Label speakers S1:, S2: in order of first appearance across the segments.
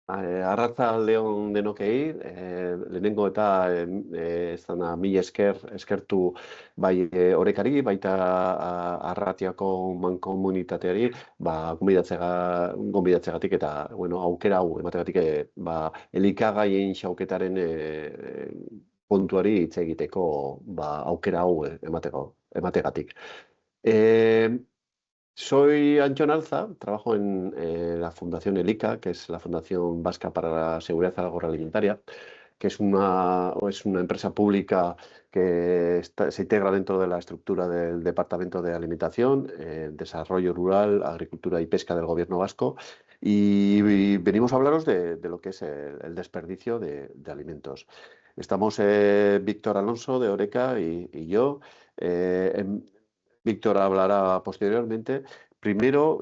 S1: Arratsaldeon denokei, lehenengo eta zana mila eskertu bai orekari, baita Arratiako mankomunitateari, gonbidatzegatik eta bueno, aukera hau emategatik elikagaien xauketaren kontuari hitz egiteko aukera hau emategatik. Eh, Soy Anchón Alza, trabajo en la Fundación ELICA, que es la Fundación Vasca para la Seguridad Agroalimentaria, que es una empresa pública que se integra dentro de la estructura del Departamento de Alimentación, Desarrollo Rural, Agricultura y Pesca del Gobierno Vasco. Y venimos a hablaros de lo que es el desperdicio de alimentos. Estamos Víctor Alonso de Oreca y yo. Víctor hablará posteriormente. Primero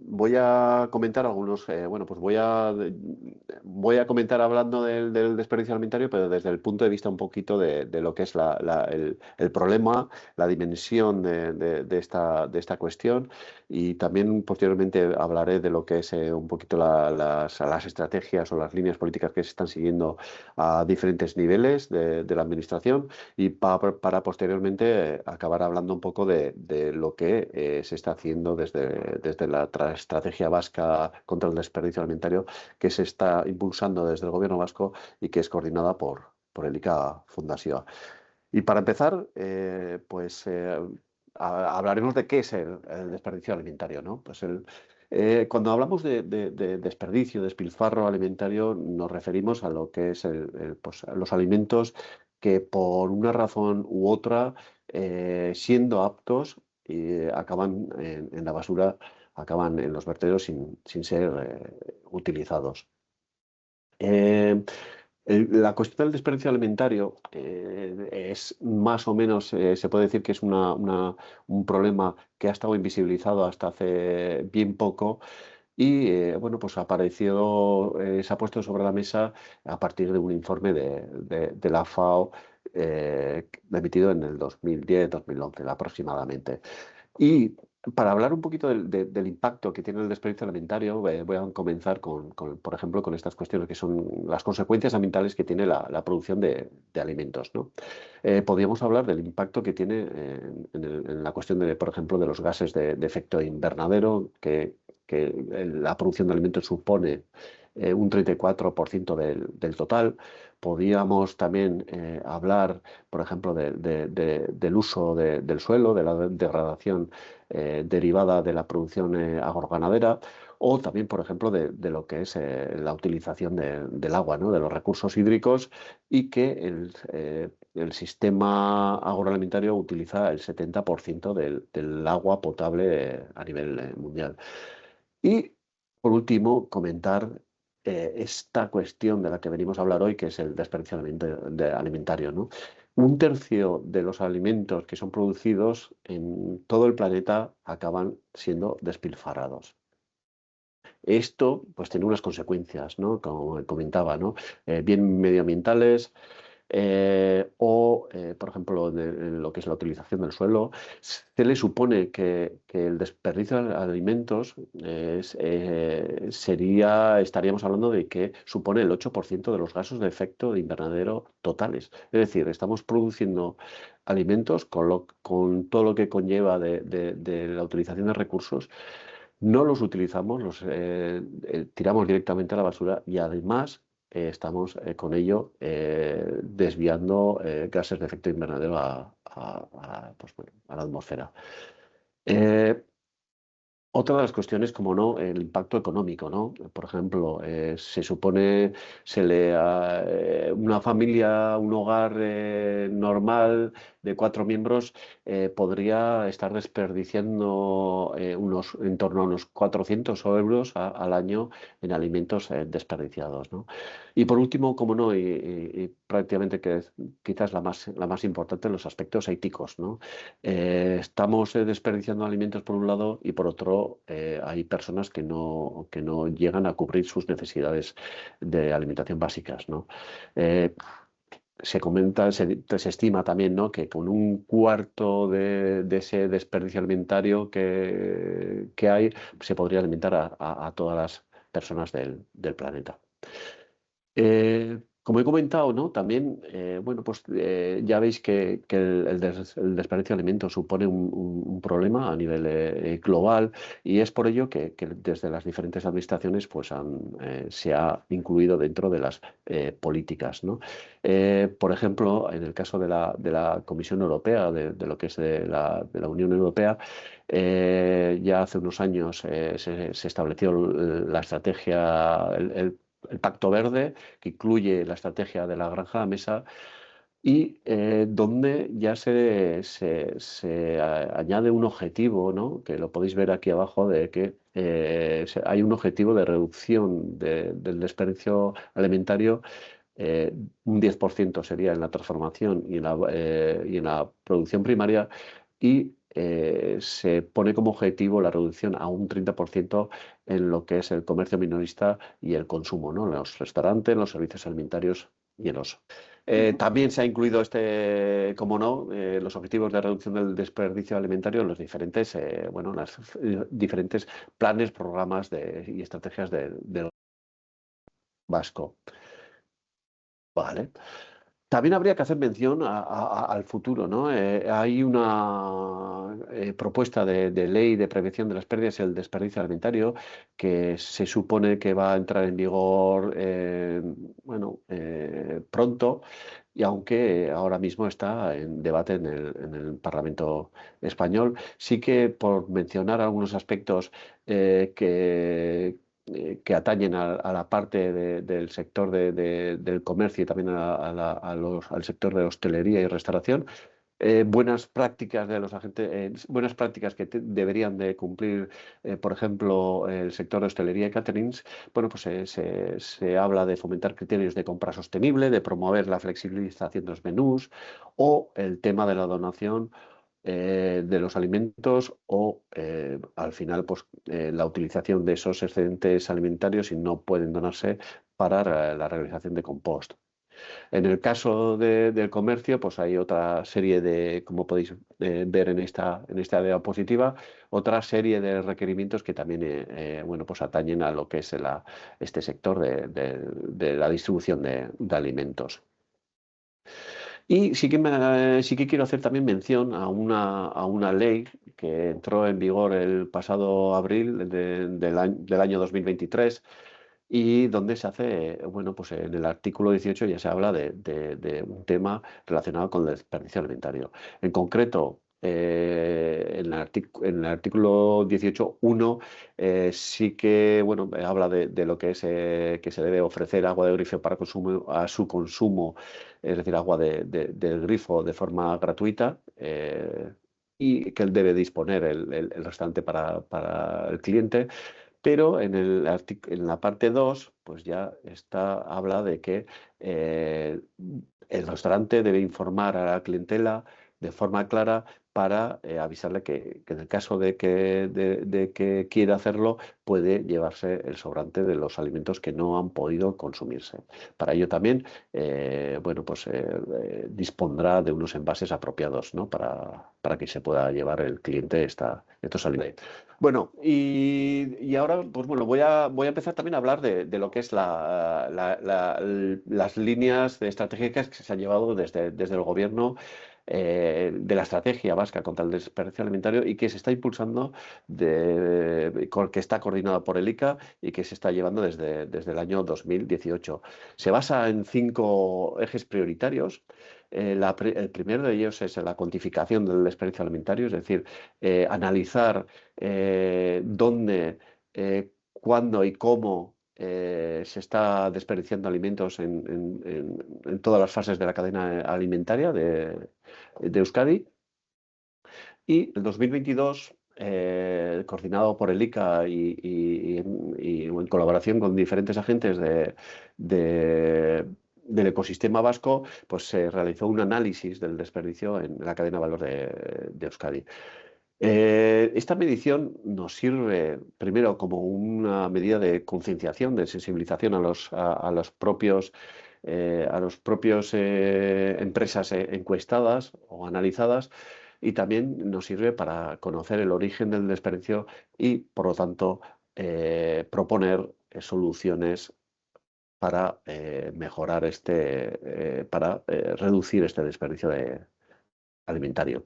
S1: voy a comentar algunos, pues voy a comentar hablando del desperdicio alimentario, pero desde el punto de vista un poquito de lo que es el problema, la dimensión de esta cuestión, y también posteriormente hablaré de lo que es un poquito las estrategias o las líneas políticas que se están siguiendo a diferentes niveles de la administración, y para posteriormente acabar hablando un poco de lo que se está haciendo desde la estrategia vasca contra el desperdicio alimentario, que se está impulsando desde el gobierno vasco y que es coordinada por el ICA Fundación. Y para empezar, hablaremos de qué es el desperdicio alimentario, ¿no? Cuando hablamos de desperdicio, despilfarro alimentario, nos referimos a lo que es los alimentos que por una razón u otra, siendo aptos, acaban en la basura, acaban en los vertederos sin ser utilizados. Eh, la cuestión del desperdicio alimentario es más o menos, se puede decir que es un problema que ha estado invisibilizado hasta hace bien poco, y pues apareció, se ha puesto sobre la mesa a partir de un informe de la FAO, emitido en el 2010-2011 aproximadamente. Y para hablar un poquito del impacto que tiene el desperdicio alimentario, voy a comenzar por ejemplo, con estas cuestiones que son las consecuencias ambientales que tiene la producción de alimentos, ¿no? Podríamos hablar del impacto que tiene en la cuestión por ejemplo, de los gases de efecto invernadero, que la producción de alimentos supone un 34% del total. Podríamos también hablar, por ejemplo, del uso del suelo, de la degradación derivada de la producción agroganadera, o también, por ejemplo, de lo que es la utilización del agua, ¿no? De los recursos hídricos, y que el sistema agroalimentario utiliza el 70% del agua potable a nivel mundial. Y, por último, comentar esta cuestión de la que venimos a hablar hoy, que es el desperdicio alimentario, ¿no? Un tercio de los alimentos que son producidos en todo el planeta acaban siendo despilfarrados. Esto, pues, tiene unas consecuencias, ¿no? Como comentaba, ¿no? Bien medioambientales, por ejemplo, en lo que es la utilización del suelo. Se le supone que el desperdicio de alimentos estaríamos hablando de que supone el 8% de los gases de efecto de invernadero totales. Es decir, estamos produciendo alimentos con todo lo que conlleva de la utilización de recursos. No los utilizamos, tiramos directamente a la basura, y además estamos con ello desviando gases de efecto invernadero a la atmósfera. Otra de las cuestiones, como no, el impacto económico, ¿no? Por ejemplo, se supone, una familia, un hogar normal de 4 miembros podría estar desperdiciando en torno a unos 400 euros al año en alimentos desperdiciados, ¿no? Y por último, como no, y prácticamente que es quizás la más importante, los aspectos éticos, ¿no? Estamos desperdiciando alimentos por un lado, y por otro hay personas que no llegan a cubrir sus necesidades de alimentación básicas, ¿no? Se estima también, ¿no?, que con un cuarto de ese desperdicio alimentario que hay, se podría alimentar a todas personas del planeta. Como he comentado, ¿no? También, bueno, pues ya veis que el desperdicio de alimentos supone un problema a nivel global, y es por ello que desde las diferentes administraciones pues se ha incluido dentro de las políticas, ¿no? Por ejemplo, en el caso de la Comisión Europea, de lo que es de la Unión Europea, ya hace unos años se estableció la estrategia, el Pacto Verde, que incluye la estrategia de la granja a la mesa, y donde ya se añade un objetivo, ¿no? Que lo podéis ver aquí abajo, de que hay un objetivo de reducción del desperdicio alimentario. Un 10% sería en la transformación y en la producción primaria, y se pone como objetivo la reducción a un 30% en lo que es el comercio minorista y el consumo, ¿no? En los restaurantes, en los servicios alimentarios y en los... También se ha incluido como no, los objetivos de reducción del desperdicio alimentario en los diferentes, bueno, las diferentes planes, programas y estrategias del vasco. Vale. También habría que hacer mención al futuro, ¿no? Hay una propuesta de ley de prevención de las pérdidas y el desperdicio alimentario, que se supone que va a entrar en vigor, bueno, pronto, y aunque ahora mismo está en debate en el Parlamento español. Sí que, por mencionar algunos aspectos que atañen a la parte del sector del comercio, y también al sector de hostelería y restauración, buenas prácticas de los agentes, buenas prácticas que deberían de cumplir, por ejemplo, el sector de hostelería y caterings. Bueno, pues se habla de fomentar criterios de compra sostenible, de promover la flexibilización de los menús, o el tema de la donación de los alimentos, o al final pues la utilización de esos excedentes alimentarios, si no pueden donarse, para la realización de compost. En el caso del comercio, pues hay otra serie de, como podéis ver en esta diapositiva, otra serie de requerimientos que también bueno, pues atañen a lo que es este sector de la distribución de alimentos. Y sí que quiero hacer también mención a una ley que entró en vigor el pasado abril del año 2023, y donde se hace, bueno, pues en el artículo 18 ya se habla de un tema relacionado con el desperdicio alimentario. En concreto, en el artículo 18.1, sí que, bueno, habla de lo que es que se debe ofrecer agua de grifo para consumo, a su consumo, es decir, agua del grifo, de forma gratuita. Y que él debe disponer el restante para el cliente. Pero en la parte 2, pues ya habla de que el restaurante debe informar a la clientela de forma clara, para avisarle que en el caso de que quiera hacerlo, puede llevarse el sobrante de los alimentos que no han podido consumirse. Para ello también, bueno, pues dispondrá de unos envases apropiados, ¿no? Para que se pueda llevar el cliente estos alimentos. Bueno, y ahora, pues bueno, voy a empezar también a hablar de lo que es las líneas estratégicas que se han llevado desde el gobierno, de la estrategia vasca contra el desperdicio alimentario, y que se está impulsando, que está coordinada por el ICA, y que se está llevando desde el año 2018. Se basa en 5 ejes prioritarios. El primero de ellos es la cuantificación del desperdicio alimentario, es decir, analizar dónde, cuándo y cómo se está desperdiciando alimentos en todas las fases de la cadena alimentaria de Euskadi. Y el 2022, coordinado por el ICA y en colaboración con diferentes agentes del ecosistema vasco, pues se realizó un análisis del desperdicio en la cadena de valor de Euskadi. Esta medición nos sirve primero como una medida de concienciación, de sensibilización a los propios empresas encuestadas o analizadas, y también nos sirve para conocer el origen del desperdicio y, por lo tanto, proponer soluciones para mejorar para reducir este desperdicio alimentario.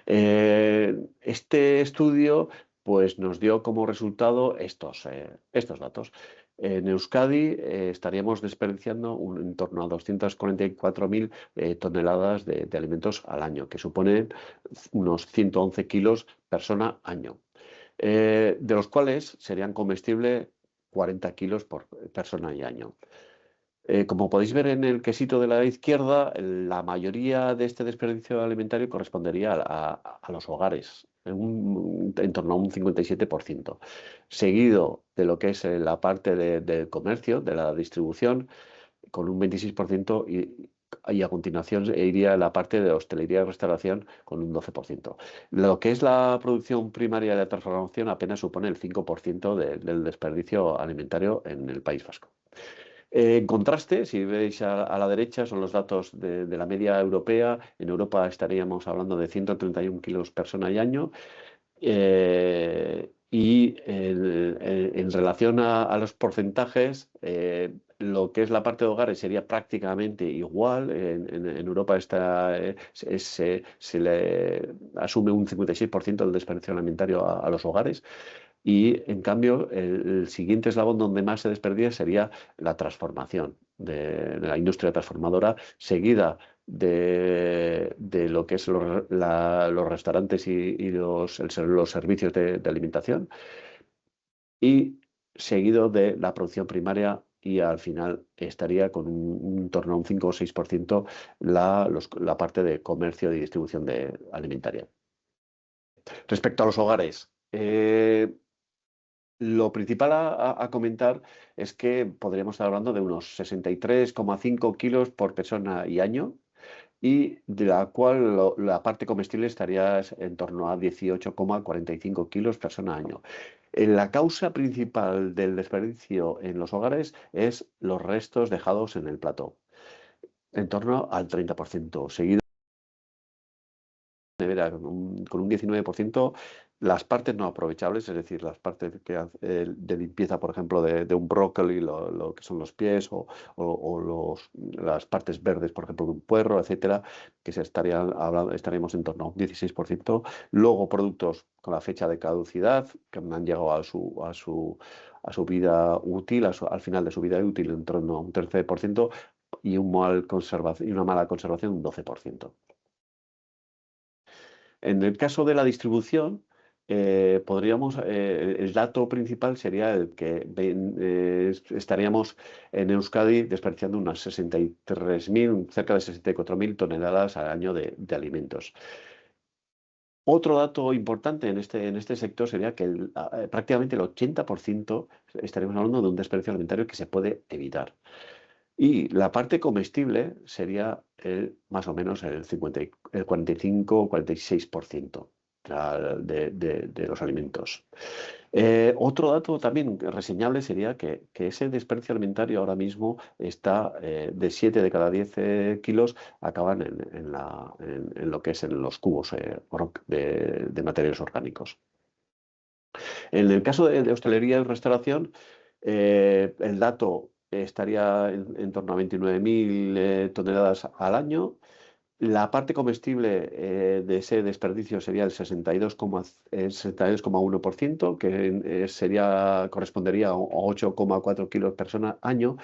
S1: Este estudio pues, nos dio como resultado estos datos. En Euskadi estaríamos desperdiciando en torno a 244.000 toneladas de alimentos al año, que suponen unos 111 kilos persona año, de los cuales serían comestible 40 kilos por persona y año. Como podéis ver en el quesito de la izquierda, la mayoría de este desperdicio alimentario correspondería a los hogares, en torno a un 57%, seguido de lo que es la parte del comercio, de la distribución, con un 26%, y a continuación iría la parte de hostelería y restauración con un 12%. Lo que es la producción primaria de transformación apenas supone el 5% del desperdicio alimentario en el País Vasco. En contraste, si veis a la derecha, son los datos de la media europea. En Europa estaríamos hablando de 131 kilos persona y año. Y en relación a los porcentajes, lo que es la parte de hogares sería prácticamente igual. En Europa se le asume un 56% del desperdicio alimentario a los hogares. Y en cambio, el siguiente eslabón donde más se desperdicia sería la transformación de la industria transformadora, seguida de lo que es los restaurantes y los servicios de alimentación, y seguido de la producción primaria, y al final estaría con un torno a un 5 o 6% la parte de comercio y distribución alimentaria. Respecto a los hogares, lo principal a comentar es que podríamos estar hablando de unos 63,5 kilos por persona y año, y de la cual la parte comestible estaría en torno a 18,45 kilos persona año. La causa principal del desperdicio en los hogares es los restos dejados en el plato, en torno al 30%, seguido nevera con un 19%, las partes no aprovechables, es decir, las partes de limpieza, por ejemplo, de un brócoli, lo que son los pies, o las partes verdes, por ejemplo, de un puerro, etcétera, que estaríamos en torno a un 16%. Luego, productos con la fecha de caducidad, que han llegado a su vida útil, al final de su vida útil, en torno a un 13%, y una mala conservación, un 12%. En el caso de la distribución, el dato principal sería el que estaríamos en Euskadi desperdiciando unas 63.000, cerca de 64.000 toneladas al año de alimentos. Otro dato importante en este sector sería que prácticamente el 80% estaríamos hablando de un desperdicio alimentario que se puede evitar. Y la parte comestible sería más o menos el 45 o 46% de los alimentos. Otro dato también reseñable sería que ese desperdicio alimentario ahora mismo está de 7 de cada 10 kilos acaban en lo que es en los cubos de materiales orgánicos. En el caso de hostelería y restauración, el dato estaría en torno a 29.000 toneladas al año. La parte comestible de ese desperdicio sería el 62,1%, que correspondería a 8,4 kilos persona año.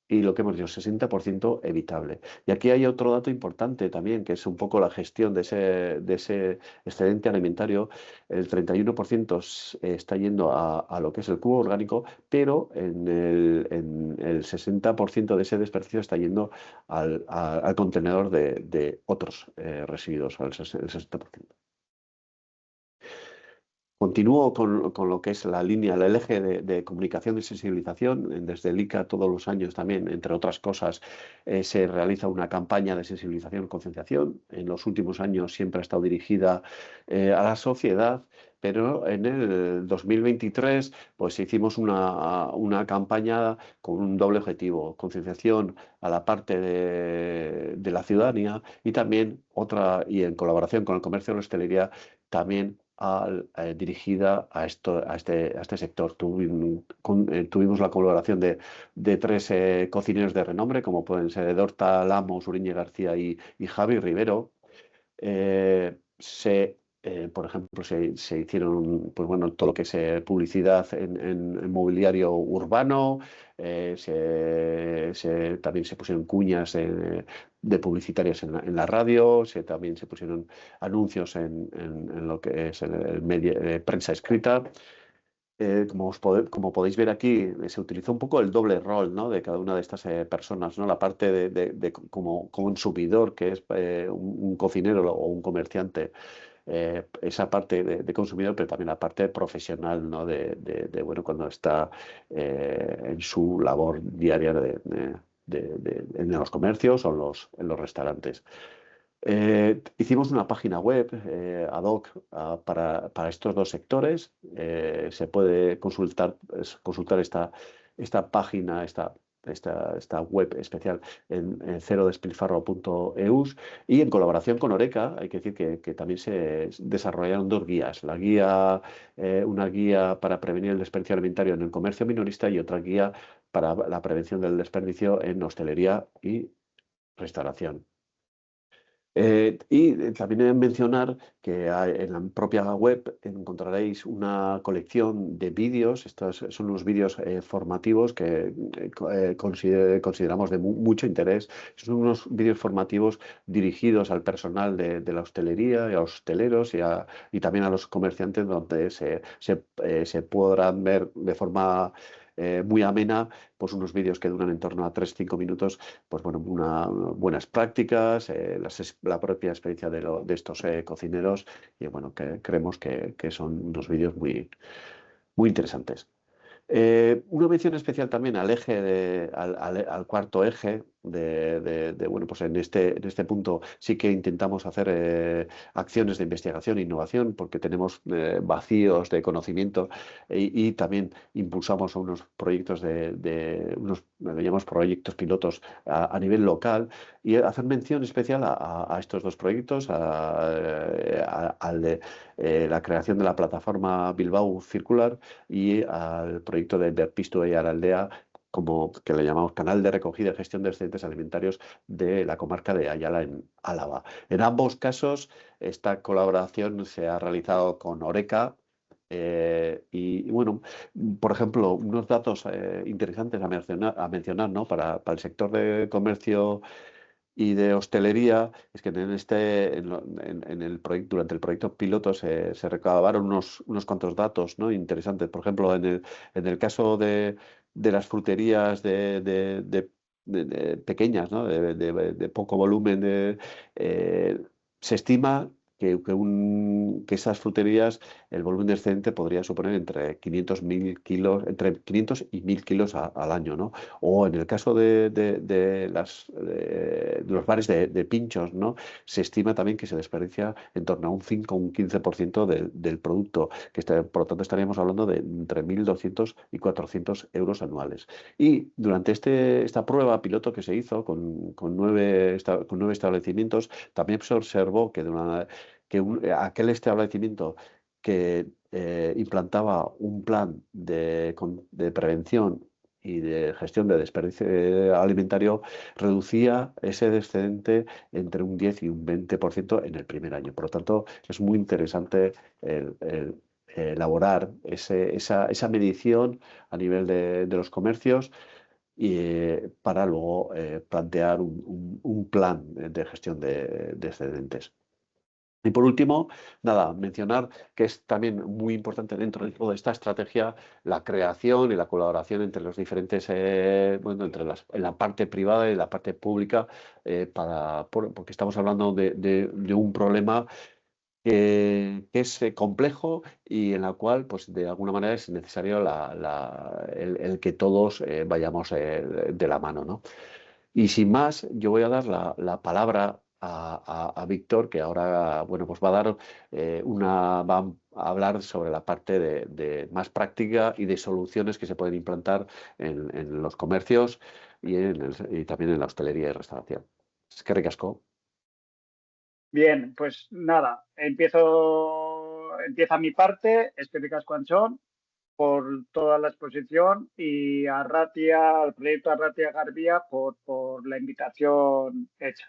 S1: Y lo que hemos dicho, 60% evitable. Y aquí hay otro dato importante también, que es un poco la gestión de ese excedente alimentario. El 31% está yendo a lo que es el cubo orgánico, pero en el 60% de ese desperdicio está yendo al contenedor de otros residuos, el 60%. Continúo con lo que es el eje de comunicación y sensibilización. Desde el ICA todos los años también, entre otras cosas, se realiza una campaña de sensibilización y concienciación. En los últimos años siempre ha estado dirigida a la sociedad, pero en el 2023 pues hicimos una campaña con un doble objetivo: concienciación a la parte de la ciudadanía, y también y en colaboración con el comercio de la hostelería, también dirigida a este sector. Tuvimos la colaboración de tres cocineros de renombre, como pueden ser Edorta Lamos, Uriñe García y Javi Rivero. Por ejemplo, se hicieron, pues bueno, todo lo que es publicidad en mobiliario urbano, también se pusieron cuñas de publicitarias en la radio, también se pusieron anuncios en lo que es el medio, prensa escrita. Como podéis ver aquí, se utilizó un poco el doble rol, ¿no?, de cada una de estas personas, ¿no? La parte como consumidor, que es un cocinero o un comerciante, esa parte de consumidor, pero también la parte profesional, ¿no?, bueno, cuando está en su labor diaria en los comercios o en los restaurantes. Hicimos una página web ad hoc para estos dos sectores. Se puede consultar esta página, esta web especial en cerodespilfarro.eus, y en colaboración con Oreca. Hay que decir que también se desarrollaron dos guías. Una guía para prevenir el desperdicio alimentario en el comercio minorista y otra guía para la prevención del desperdicio en hostelería y restauración. También he de mencionar que en la propia web encontraréis una colección de vídeos. Estos son unos vídeos formativos que consideramos de mucho interés. Son unos vídeos formativos dirigidos al personal de la hostelería y a los hosteleros y también a los comerciantes, donde se podrán ver de forma muy amena, pues unos vídeos que duran en torno a 3-5 minutos, pues bueno, buenas prácticas, la propia experiencia de estos cocineros, y bueno, que creemos que son unos vídeos muy interesantes. Una mención especial también al eje al cuarto eje bueno, pues en este punto sí que intentamos hacer acciones de investigación e innovación, porque tenemos vacíos de conocimiento, y también impulsamos unos proyectos le llamamos proyectos pilotos a nivel local, y hacer mención especial a estos dos proyectos, al de la creación de la plataforma Bilbao Circular y al proyecto de Berpiztu y Araldea, como que le llamamos Canal de Recogida y Gestión de Excedentes Alimentarios de la comarca de Ayala, en Álava. En ambos casos, esta colaboración se ha realizado con Oreca. Y bueno, por ejemplo, unos datos interesantes a mencionar, ¿no?, para el sector de comercio y de hostelería, es que en el proyecto, durante el proyecto piloto se recabaron unos cuantos datos, ¿no?, interesantes. Por ejemplo, en el caso de las fruterías de pequeñas, ¿no?, de poco volumen, se estima que esas fruterías, el volumen excedente podría suponer entre 500.000 kilos, entre 500 y 1.000 kilos al año, ¿no? O en el caso de los bares de pinchos, ¿no?, se estima también que se desperdicia en torno a un 5 o un 15% del producto, por lo tanto estaríamos hablando de entre 1.200 y 400 euros anuales. Y durante esta prueba piloto que se hizo con 9 establecimientos, también se observó que aquel establecimiento que implantaba un plan de prevención y de gestión de desperdicio alimentario, reducía ese excedente entre un 10 y un 20% en el primer año. Por lo tanto, es muy interesante el elaborar esa medición a nivel de los comercios, y para luego plantear un plan de gestión de excedentes. Y por último, nada, mencionar que es también muy importante dentro de toda esta estrategia la creación y la colaboración entre los diferentes, bueno, en la parte privada y la parte pública, porque estamos hablando de un problema que es complejo, y en la cual, pues de alguna manera es necesario el que todos vayamos de la mano, ¿no? Y sin más, yo voy a dar la palabra a Víctor, que ahora, bueno, pues va a hablar sobre la parte más práctica y de soluciones que se pueden implantar en los comercios y también en la hostelería y restauración. Es que ricasco.
S2: Bien, pues nada, empiezo empieza mi parte, Estéticas Cuanchón, por toda la exposición y a Arratia, al proyecto Arratia Garbia por la invitación hecha.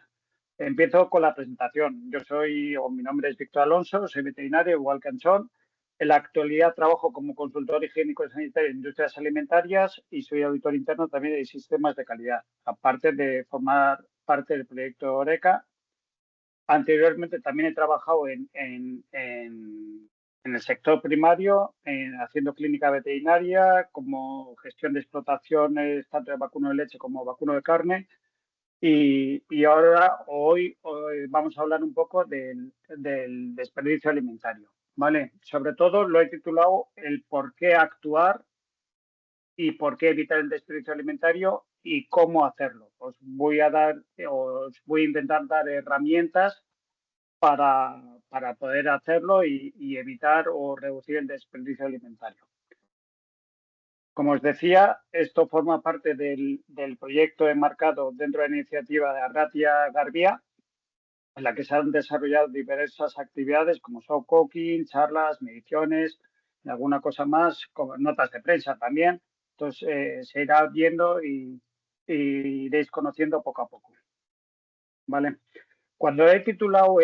S2: Empiezo con la presentación. Mi nombre es Víctor Alonso, soy veterinario, igual que Anchón. En la actualidad trabajo como consultor higiénico y sanitario en industrias alimentarias y soy auditor interno también de sistemas de calidad, aparte de formar parte del proyecto Oreca. Anteriormente también he trabajado en el sector primario, haciendo clínica veterinaria, como gestión de explotaciones, tanto de vacuno de leche como vacuno de carne. Y ahora, hoy vamos a hablar un poco del desperdicio alimentario, ¿vale? Sobre todo lo he titulado el por qué actuar y por qué evitar el desperdicio alimentario y cómo hacerlo. Os voy a intentar dar herramientas para poder hacerlo y evitar o reducir el desperdicio alimentario. Como os decía, esto forma parte del proyecto enmarcado dentro de la iniciativa de Arratia Garbia, en la que se han desarrollado diversas actividades como show cooking, charlas, mediciones y alguna cosa más, como notas de prensa también. Entonces, se irá viendo y iréis conociendo poco a poco. ¿Vale? Cuando he titulado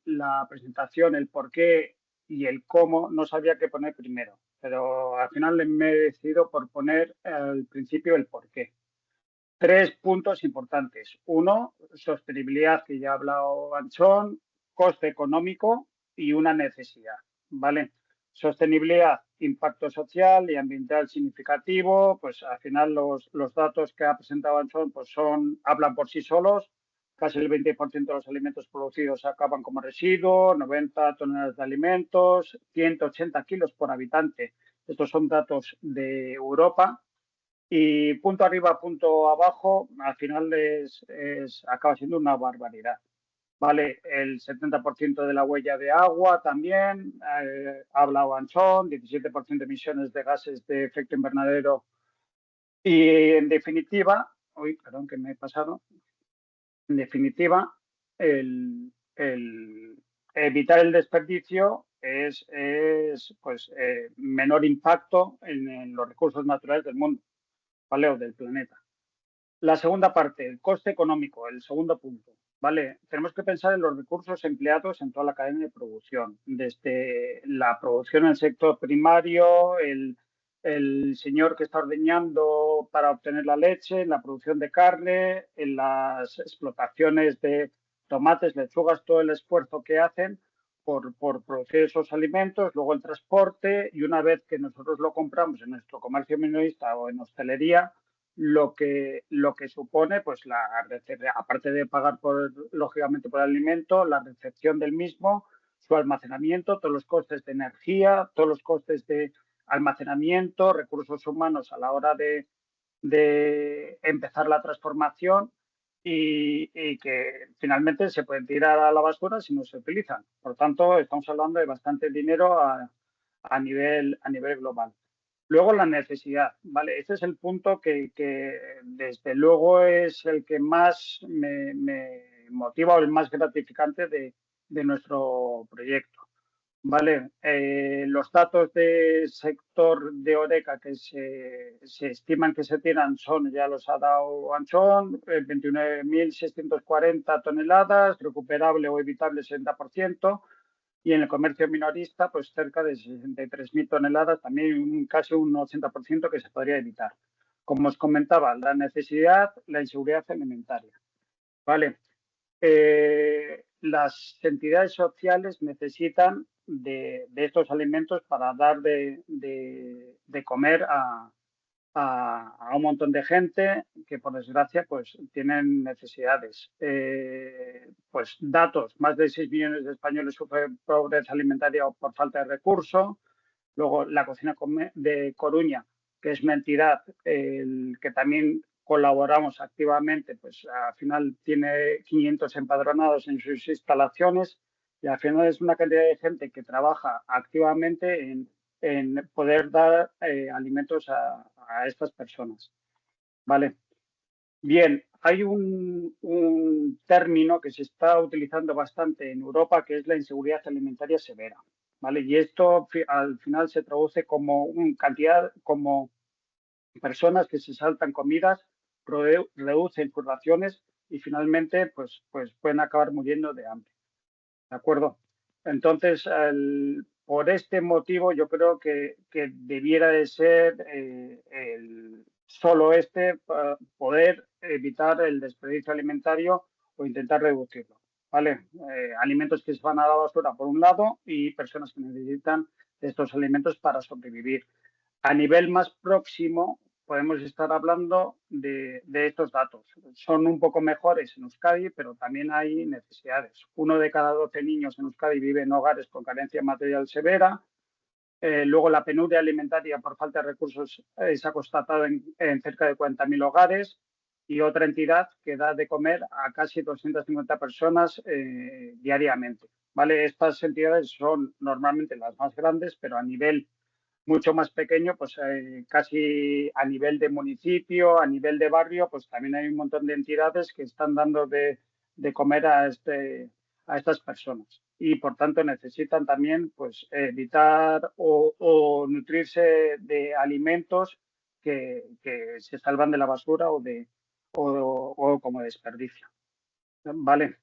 S2: la presentación, el por qué y el cómo, no sabía qué poner primero, pero al final me he decidido por poner al principio el por qué. 3 puntos importantes. Uno, sostenibilidad, que ya ha hablado Anchón, coste económico y una necesidad. ¿Vale? Sostenibilidad, impacto social y ambiental significativo. Pues al final los datos que ha presentado Anchón pues hablan por sí solos. Casi el 20% de los alimentos producidos acaban como residuos, 90 toneladas de alimentos, 180 kilos por habitante. Estos son datos de Europa. Y punto arriba, punto abajo, al final acaba siendo una barbaridad. Vale, el 70% de la huella de agua también, ha hablado Anchón, 17% de emisiones de gases de efecto invernadero. Y en definitiva, perdón que me he pasado, en definitiva, el evitar el desperdicio es pues, menor impacto en los recursos naturales del mundo, ¿vale? O del planeta. La segunda parte, el coste económico, el segundo punto. ¿Vale? Tenemos que pensar en los recursos empleados en toda la cadena de producción, desde la producción en el sector primario, el señor que está ordeñando para obtener la leche, en la producción de carne, en las explotaciones de tomates, lechugas, todo el esfuerzo que hacen por producir esos alimentos, luego el transporte y una vez que nosotros lo compramos en nuestro comercio minorista o en hostelería, lo que supone, pues aparte de pagar lógicamente por el alimento, la recepción del mismo, su almacenamiento, todos los costes de energía, todos los costes de almacenamiento, recursos humanos a la hora de empezar la transformación y que finalmente se pueden tirar a la basura si no se utilizan. Por tanto, estamos hablando de bastante dinero a nivel global. Luego la necesidad, ¿vale? Este es el punto que desde luego es el que más me motiva o el más gratificante de nuestro proyecto, ¿vale? Los datos del sector de Oreca que se estiman que se tiran ya los ha dado Anchón, 29.640 toneladas, recuperable o evitable 60%. Y en el comercio minorista, pues cerca de 63.000 toneladas, también casi un 80% que se podría evitar. Como os comentaba, la necesidad, la inseguridad alimentaria. ¿Vale? Las entidades sociales necesitan de estos alimentos para dar de comer a un montón de gente que, por desgracia, pues tienen necesidades. Pues datos, más de 6 millones de españoles sufren pobreza alimentaria por falta de recursos. Luego, la Cocina de Coruña, que es una entidad que también colaboramos activamente, pues al final tiene 500 empadronados en sus instalaciones y al final es una cantidad de gente que trabaja activamente en poder dar alimentos a estas personas. ¿Vale? Bien, hay un término que se está utilizando bastante en Europa que es la inseguridad alimentaria severa. ¿vale? Y esto al final se traduce como cantidad, como personas que se saltan comidas, reducen sus raciones y finalmente pues pueden acabar muriendo de hambre. ¿De acuerdo? Entonces, por este motivo, yo creo que debiera de ser solo poder evitar el desperdicio alimentario o intentar reducirlo. ¿Vale? Alimentos que se van a la basura por un lado y personas que necesitan de estos alimentos para sobrevivir. A nivel más próximo, podemos estar hablando de estos datos. Son un poco mejores en Euskadi, pero también hay necesidades. 1 de cada 12 niños en Euskadi vive en hogares con carencia material severa. Luego, la penuria alimentaria por falta de recursos se ha constatado en cerca de 40.000 hogares. Y otra entidad que da de comer a casi 250 personas diariamente. ¿Vale? Estas entidades son normalmente las más grandes, pero a nivel mucho más pequeño, pues casi a nivel de municipio, a nivel de barrio, pues también hay un montón de entidades que están dando de comer a estas personas y por tanto necesitan también pues evitar o nutrirse de alimentos que se salvan de la basura o como desperdicio. ¿Vale?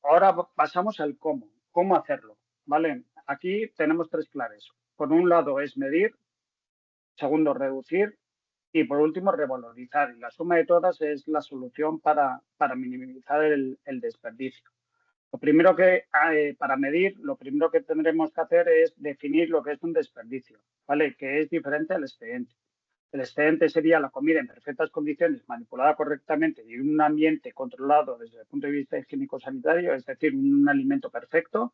S2: Ahora pasamos al cómo. ¿Cómo hacerlo? ¿Vale? Aquí tenemos 3 claves. Por un lado es medir, segundo reducir y por último revalorizar. Y la suma de todas es la solución para minimizar el desperdicio. Lo primero para medir, lo primero que tendremos que hacer es definir lo que es un desperdicio, ¿vale? Que es diferente al excedente. El excedente sería la comida en perfectas condiciones, manipulada correctamente y en un ambiente controlado desde el punto de vista higiénico-sanitario, es decir, un alimento perfecto.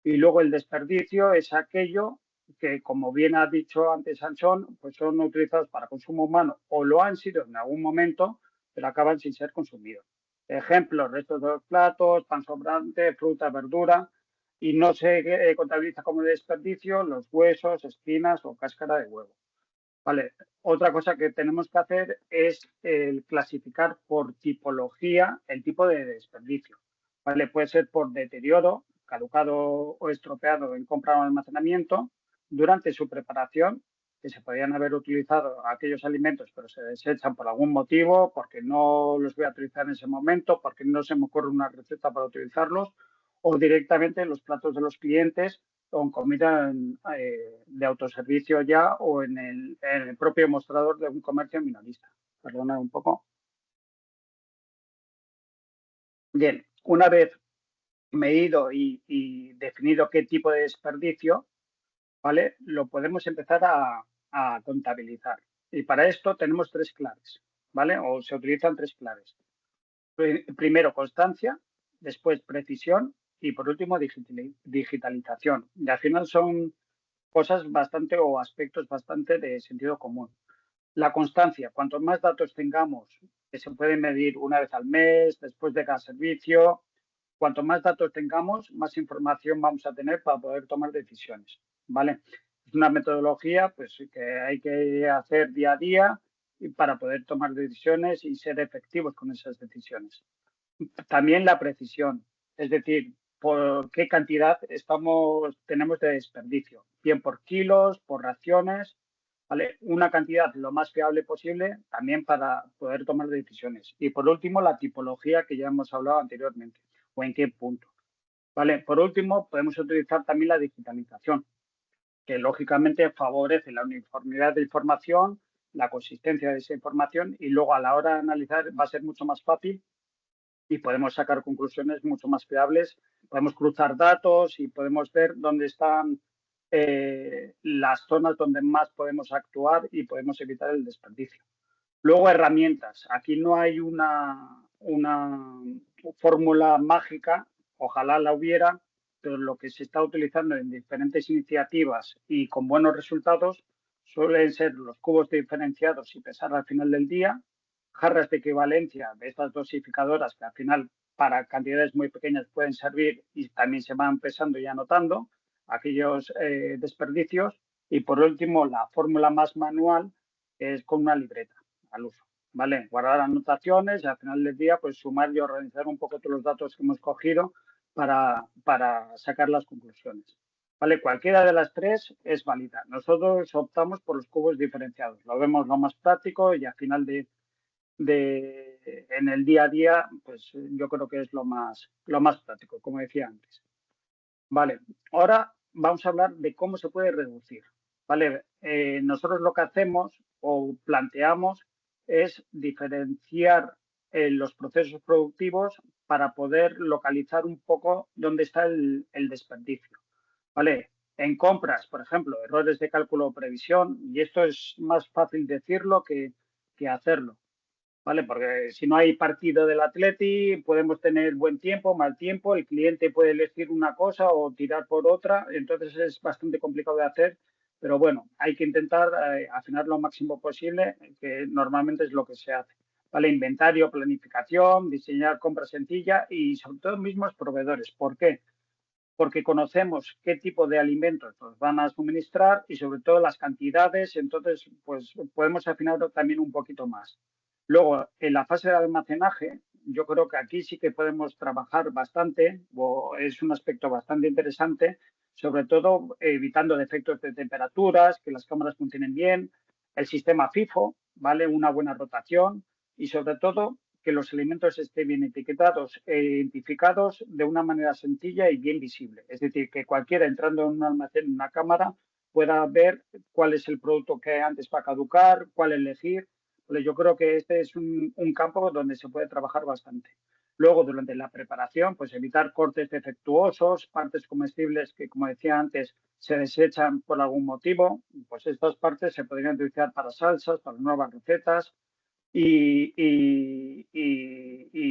S2: Y luego el desperdicio es aquello que, como bien ha dicho antes Sansón, pues son utilizados para consumo humano o lo han sido en algún momento, pero acaban sin ser consumidos. Ejemplos, restos de los platos, pan sobrante, fruta, verdura, y no se contabiliza como desperdicio los huesos, espinas o cáscara de huevo. Vale. Otra cosa que tenemos que hacer es clasificar por tipología el tipo de desperdicio. Vale. Puede ser por deterioro, caducado o estropeado en compra o almacenamiento, durante su preparación, que se podrían haber utilizado aquellos alimentos, pero se desechan por algún motivo, porque no los voy a utilizar en ese momento, porque no se me ocurre una receta para utilizarlos, o directamente en los platos de los clientes con comida de autoservicio ya o en el propio mostrador de un comercio minorista. Perdona un poco. Bien, una vez medido y definido qué tipo de desperdicio, ¿vale? Lo podemos empezar a contabilizar. Y para esto tenemos 3 claves, ¿vale? O se utilizan 3 claves. Primero, constancia, después precisión y por último digitalización. Y al final son cosas bastante o aspectos bastante de sentido común. La constancia, cuanto más datos tengamos que se pueden medir una vez al mes, después de cada servicio, cuanto más datos tengamos, más información vamos a tener para poder tomar decisiones, ¿vale? Es una metodología pues, que hay que hacer día a día y para poder tomar decisiones y ser efectivos con esas decisiones. También la precisión, es decir, por qué cantidad tenemos de desperdicio, bien por kilos, por raciones, ¿vale? Una cantidad lo más fiable posible también para poder tomar decisiones. Y por último, la tipología que ya hemos hablado anteriormente, o en qué punto. ¿Vale? Por último, podemos utilizar también la digitalización, que lógicamente favorece la uniformidad de información, la consistencia de esa información y luego a la hora de analizar va a ser mucho más fácil y podemos sacar conclusiones mucho más fiables. Podemos cruzar datos y podemos ver dónde están las zonas donde más podemos actuar y podemos evitar el desperdicio. Luego, herramientas. Aquí no hay una fórmula mágica, ojalá la hubiera, pero lo que se está utilizando en diferentes iniciativas y con buenos resultados suelen ser los cubos diferenciados y pesar al final del día, jarras de equivalencia de estas dosificadoras que al final para cantidades muy pequeñas pueden servir y también se van pesando y anotando aquellos desperdicios. Y por último, la fórmula más manual es con una libreta al uso. ¿Vale? Guardar anotaciones y al final del día pues sumar y organizar un poco todos los datos que hemos cogido para sacar las conclusiones. ¿Vale? Cualquiera de las tres es válida. Nosotros optamos por los cubos diferenciados. Lo vemos lo más práctico y al final en el día a día, pues yo creo que es lo más práctico, como decía antes. Vale, ahora vamos a hablar de cómo se puede reducir. Vale, nosotros lo que hacemos o planteamos es diferenciar los procesos productivos para poder localizar un poco dónde está el desperdicio. Vale, en compras, por ejemplo, errores de cálculo o previsión, y esto es más fácil decirlo que hacerlo. ¿Vale? Porque si no hay partido del Atleti, podemos tener buen tiempo, mal tiempo, el cliente puede elegir una cosa o tirar por otra, entonces es bastante complicado de hacer, pero bueno, hay que intentar afinar lo máximo posible, que normalmente es lo que se hace. ¿Vale? Inventario, planificación, diseñar compra sencilla y sobre todo mismos proveedores. ¿Por qué? Porque conocemos qué tipo de alimentos nos van a suministrar y sobre todo las cantidades, entonces pues podemos afinar también un poquito más. Luego, en la fase de almacenaje, yo creo que aquí sí que podemos trabajar bastante, o es un aspecto bastante interesante, sobre todo evitando defectos de temperaturas, que las cámaras funcionen bien, el sistema FIFO, ¿vale? Una buena rotación y sobre todo que los alimentos estén bien etiquetados e identificados de una manera sencilla y bien visible. Es decir, que cualquiera entrando en un almacén, en una cámara, pueda ver cuál es el producto que antes va a caducar, cuál elegir. Yo creo que este es un campo donde se puede trabajar bastante. Luego, durante la preparación, pues evitar cortes defectuosos, partes comestibles que, como decía antes, se desechan por algún motivo. Pues estas partes se podrían utilizar para salsas, para nuevas recetas, y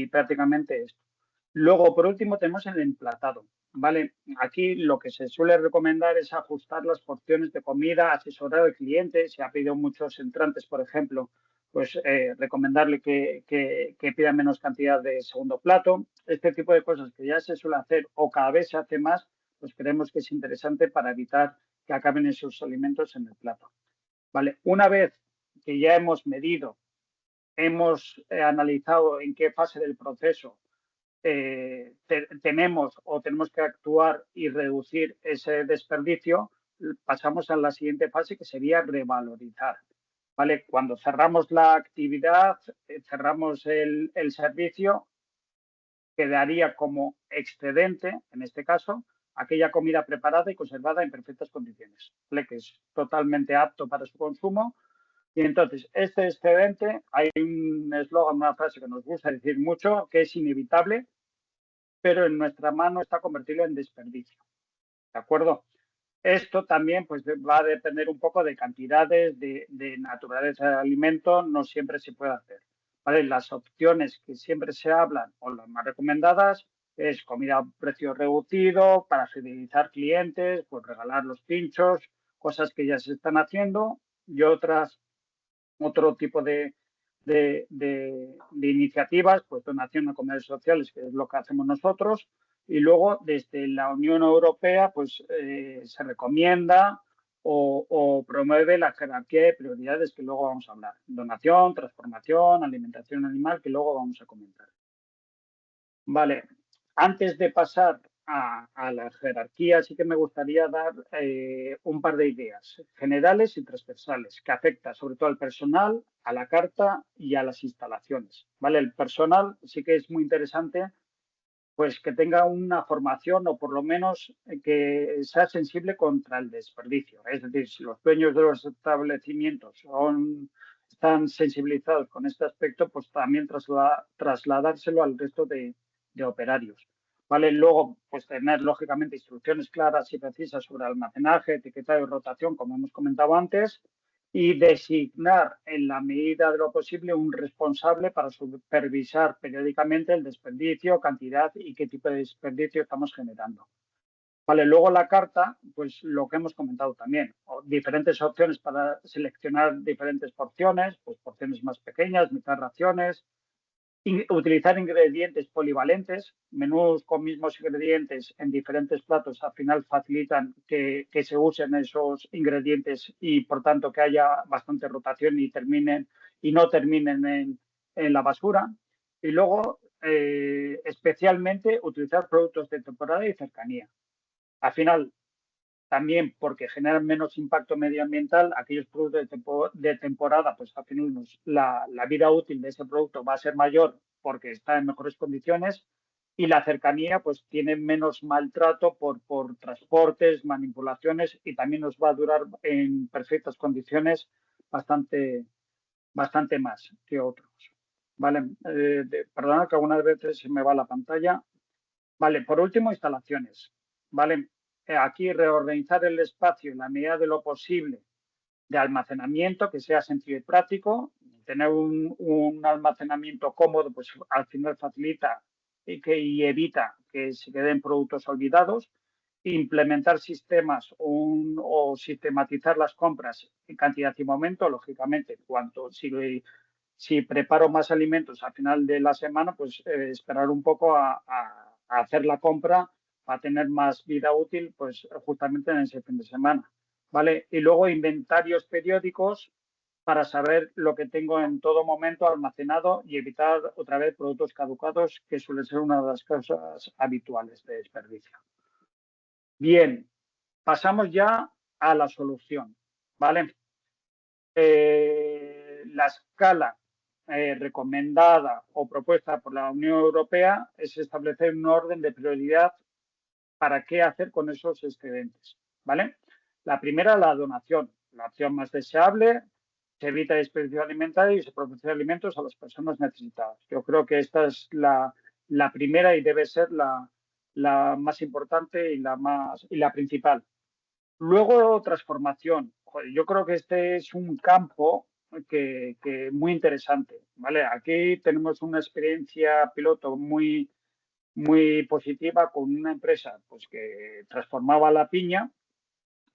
S2: prácticamente esto. Luego, por último, tenemos el emplatado. ¿Vale? Aquí lo que se suele recomendar es ajustar las porciones de comida, asesorar al cliente. Si ha pedido muchos entrantes, por ejemplo, pues recomendarle que pida menos cantidad de segundo plato. Este tipo de cosas que ya se suele hacer o cada vez se hace más, pues creemos que es interesante para evitar que acaben esos alimentos en el plato. ¿Vale? Una vez que ya hemos medido, hemos analizado en qué fase del proceso tenemos o tenemos que actuar y reducir ese desperdicio, pasamos a la siguiente fase que sería revalorizar. ¿Vale? Cuando cerramos la actividad, cerramos el servicio, quedaría como excedente, en este caso, aquella comida preparada y conservada en perfectas condiciones, ¿vale? Que es totalmente apto para su consumo. Y entonces, este excedente, hay un eslogan, una frase que nos gusta decir mucho, que es inevitable, pero en nuestra mano está convertirlo en desperdicio. ¿De acuerdo? Esto también pues, va a depender un poco de cantidades, de naturaleza del alimento, no siempre se puede hacer. ¿Vale? Las opciones que siempre se hablan o las más recomendadas es comida a precio reducido, para fidelizar clientes, pues regalar los pinchos, cosas que ya se están haciendo y otro tipo de iniciativas, pues donación a comedores sociales, que es lo que hacemos nosotros, y luego desde la Unión Europea pues se recomienda o promueve la jerarquía de prioridades que luego vamos a hablar. Donación, transformación, alimentación animal, que luego vamos a comentar. Vale, antes de pasar a la jerarquía, sí que me gustaría dar un par de ideas generales y transversales que afectan sobre todo al personal, a la carta y a las instalaciones. ¿Vale? El personal sí que es muy interesante pues que tenga una formación o por lo menos que sea sensible contra el desperdicio. Es decir, si los dueños de los establecimientos están sensibilizados con este aspecto, pues también trasladárselo al resto de operarios. ¿Vale? Luego, pues tener lógicamente instrucciones claras y precisas sobre almacenaje, etiquetado y rotación, como hemos comentado antes, y designar en la medida de lo posible un responsable para supervisar periódicamente el desperdicio, cantidad y qué tipo de desperdicio estamos generando. Vale, luego la carta, pues lo que hemos comentado también, diferentes opciones para seleccionar diferentes porciones, pues porciones más pequeñas, mitad raciones, utilizar ingredientes polivalentes, menús con mismos ingredientes en diferentes platos al final facilitan que se usen esos ingredientes y por tanto que haya bastante rotación y no terminen en la basura. Y luego especialmente utilizar productos de temporada y cercanía. Al final, también porque generan menos impacto medioambiental, aquellos productos de temporada, pues al final la vida útil de ese producto va a ser mayor porque está en mejores condiciones, y la cercanía pues tiene menos maltrato por transportes, manipulaciones, y también nos va a durar en perfectas condiciones bastante más que otros. Vale, perdona que algunas veces se me va la pantalla. Vale, por último, instalaciones. Vale, aquí reorganizar el espacio en la medida de lo posible de almacenamiento que sea sencillo y práctico. Tener un almacenamiento cómodo, pues al final facilita y evita que se queden productos olvidados. Implementar sistemas o sistematizar las compras en cantidad y momento, lógicamente, si preparo más alimentos al final de la semana, pues esperar un poco a hacer la compra para tener más vida útil, pues justamente en ese fin de semana. ¿Vale? Y luego inventarios periódicos para saber lo que tengo en todo momento almacenado y evitar otra vez productos caducados, que suele ser una de las causas habituales de desperdicio. Bien, pasamos ya a la solución. ¿Vale? La escala recomendada o propuesta por la Unión Europea es establecer un orden de prioridad para qué hacer con esos excedentes. ¿Vale? La primera, la donación, la opción más deseable. Se evita desperdicio alimentario y se proporciona alimentos a las personas necesitadas. Yo creo que esta es la primera y debe ser la más importante y la principal. Luego, transformación. Joder, yo creo que este es un campo que muy interesante. ¿Vale? Aquí tenemos una experiencia piloto muy positiva con una empresa pues, que transformaba la piña,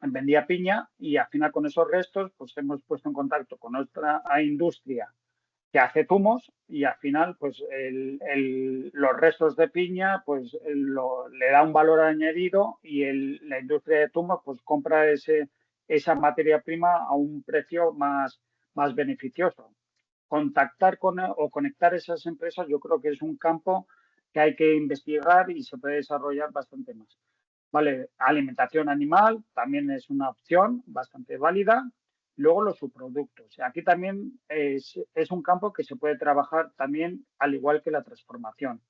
S2: vendía piña, y al final con esos restos pues hemos puesto en contacto con otra industria que hace zumos, y al final pues los restos de piña pues le da un valor añadido, y la industria de zumos pues compra esa materia prima a un precio más beneficioso. Contactar o conectar esas empresas yo creo que es un campo que hay que investigar y se puede desarrollar bastante más. Vale, alimentación animal también es una opción bastante válida. Luego los subproductos. Aquí también es un campo que se puede trabajar también al igual que la transformación.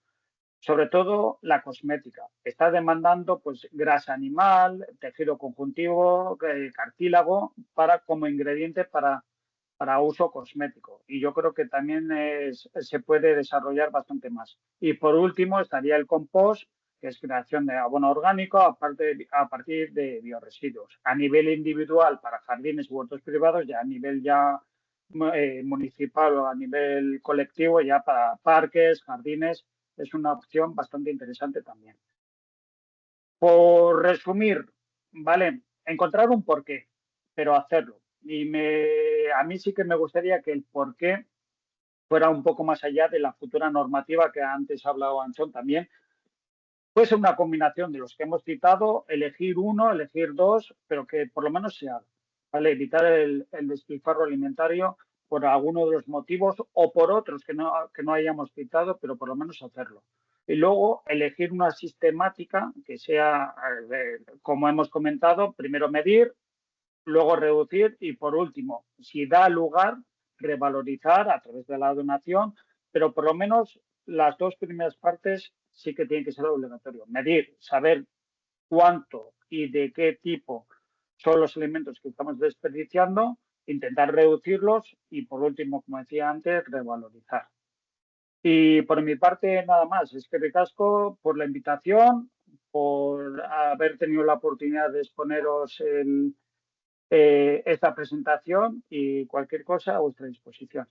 S2: Sobre todo la cosmética. Está demandando pues grasa animal, tejido conjuntivo, cartílago como ingrediente para uso cosmético. Y yo creo que también se puede desarrollar bastante más. Y por último estaría el compost, que es creación de abono orgánico a partir de bioresiduos. A nivel individual para jardines u huertos privados, ya a nivel municipal o a nivel colectivo, ya para parques, jardines, es una opción bastante interesante también. Por resumir, ¿vale? Encontrar un porqué, pero hacerlo. Y a mí sí que me gustaría que el porqué fuera un poco más allá de la futura normativa que antes ha hablado Anchón también. Puede ser una combinación de los que hemos citado, elegir uno, elegir dos, pero que por lo menos se haga. ¿Vale? Evitar el despilfarro alimentario por alguno de los motivos o por otros que no hayamos citado, pero por lo menos hacerlo. Y luego elegir una sistemática que sea, como hemos comentado, primero medir, luego reducir y por último, si da lugar, revalorizar a través de la donación, pero por lo menos las dos primeras partes sí que tienen que ser obligatorio. Medir, saber cuánto y de qué tipo son los alimentos que estamos desperdiciando, intentar reducirlos y por último, como decía antes, revalorizar. Y por mi parte, nada más. Es que ricasco por la invitación, por haber tenido la oportunidad de exponeros esta presentación, y cualquier cosa a vuestra disposición.